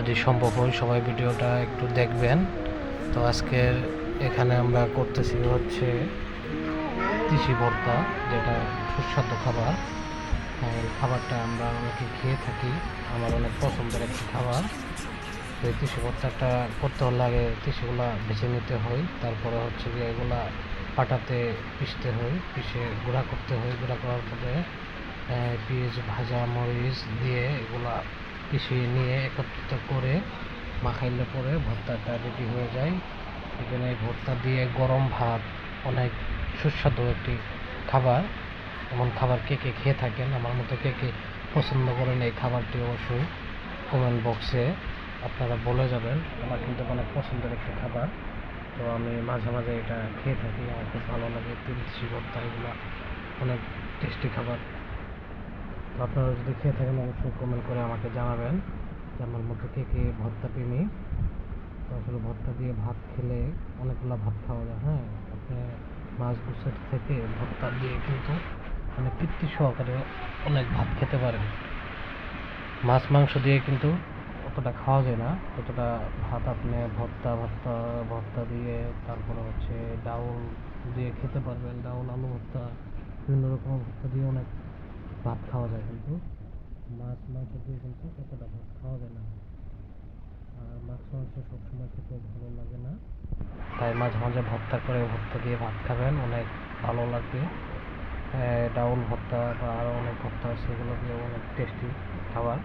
যদি সম্ভব হয় সবাই ভিডিওটা একটু দেখবেন। তো আজকের এখানে আমরা করতেছি হচ্ছে তিসি ভর্তা, যেটা সুস্বাদু খাবার। এই খাবারটা আমরা অনেকে খেয়ে থাকি, আমার অনেক পছন্দের একটি খাবার। তো এই তিসি ভর্তাটা করতে হলে আগে তিসিগুলা বেছে নিতে হয়, তারপরে হচ্ছে গিয়ে এগুলা পাটাতে পিষতে হয়, পিষে গুঁড়া করতে হয়। গুঁড়া করার পরে পেঁয়াজ, ভাজা মরিচ দিয়ে এগুলা পিষিয়ে নিয়ে একত্রিত করে মাখাইলে পরে ভর্তাটা রেডি হয়ে যায়। এখানে ভর্তা দিয়ে গরম ভাত অনেক সুস্বাদু একটি খাবার। এমন খাবার কে কে খেয়ে থাকেন, আমার মতো কে কে পছন্দ করেন এই খাবারটি, অবশ্যই কমেন্ট বক্সে আপনারা বলে যাবেন। আমার কিন্তু অনেক পছন্দের একটি খাবার। তো আমি মাঝে মাঝে এটা খেয়ে থাকি, আমার খুব ভালো লাগে। তিসি ভর্তা এগুলো অনেক টেস্টি খাবার। তো আপনারা যদি খেয়ে থাকেন অবশ্যই কমেন্ট করে আমাকে জানাবেন যে আমার মতো কে কে ভর্তা প্রেমী। তো আসলে ভর্তা দিয়ে ভাত খেলে অনেকগুলো ভাত খাওয়া যায়। হ্যাঁ, আপনি মাছ গুছের থেকে ভর্তা দিয়ে কিন্তু মানে তৃপ্তি সহকারে অনেক ভাত খেতে পারেন। মাছ মাংস দিয়ে কিন্তু অতটা খাওয়া যায় না, ততটা ভাত আপনি ভর্তা দিয়ে, তারপরে হচ্ছে ডাউল দিয়ে খেতে পারবেন। ডাউল, আলু ভর্তা, বিভিন্ন রকমের ভর্তা দিয়ে অনেক ভাত খাওয়া যায়, কিন্তু মাছ মাংস দিয়ে কিন্তু অতটা ভাত খাওয়া যায় না। আর মাছ মাংস সবসময় খেতেও ভালো লাগে না, তাই মাঝে মাঝে ভর্তা করে ভর্তা দিয়ে ভাত খাবেন, অনেক ভালো লাগবে। ডাউল ভর্তা বা আরও অনেক ভর্তা আছে, সেগুলো দিয়ে অনেক টেস্টি খাবার।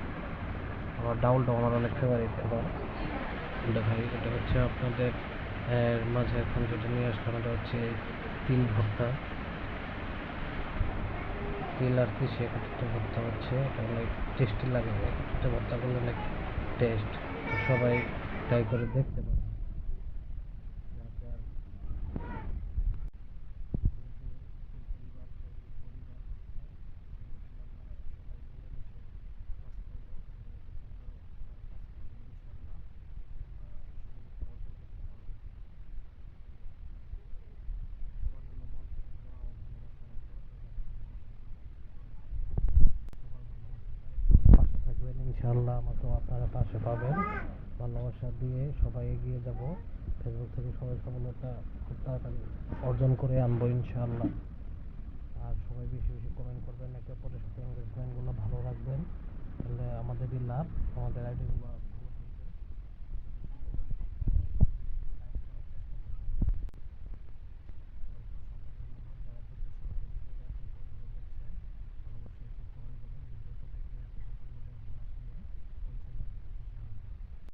আবার ডাউলটাও আমার অনেক ফেভারিট খাবার। দেখাই, এটা হচ্ছে আপনাদের মাঝে এখন যেটা নিয়ে আসলাম, এটা হচ্ছে তিল ভর্তা। তিল আর তিসি একত্রিত ভর্তা হচ্ছে, এটা অনেক টেস্টি লাগে। একত্রিত ভর্তাগুলো অনেক টেস্ট। তো সবাই ট্রাই করে দেখতে পারেন। পাশে থাকবেন ইনশাআল্লাহ, আমাকেও আপনারা পাশে পাবেন। ভালোবাসা দিয়ে সবাই এগিয়ে যাব। ফেসবুক থেকে সবাই সফলতা খুব তাড়াতাড়ি অর্জন করে আনবো ইনশাআল্লাহ। আর সবাই বেশি বেশি কমেন্ট করবেন, একে অপরের সাথে এঙ্গেজমেন্টগুলো ভালো রাখবেন, তাহলে আমাদেরই লাভ, আমাদের আইডিগুলো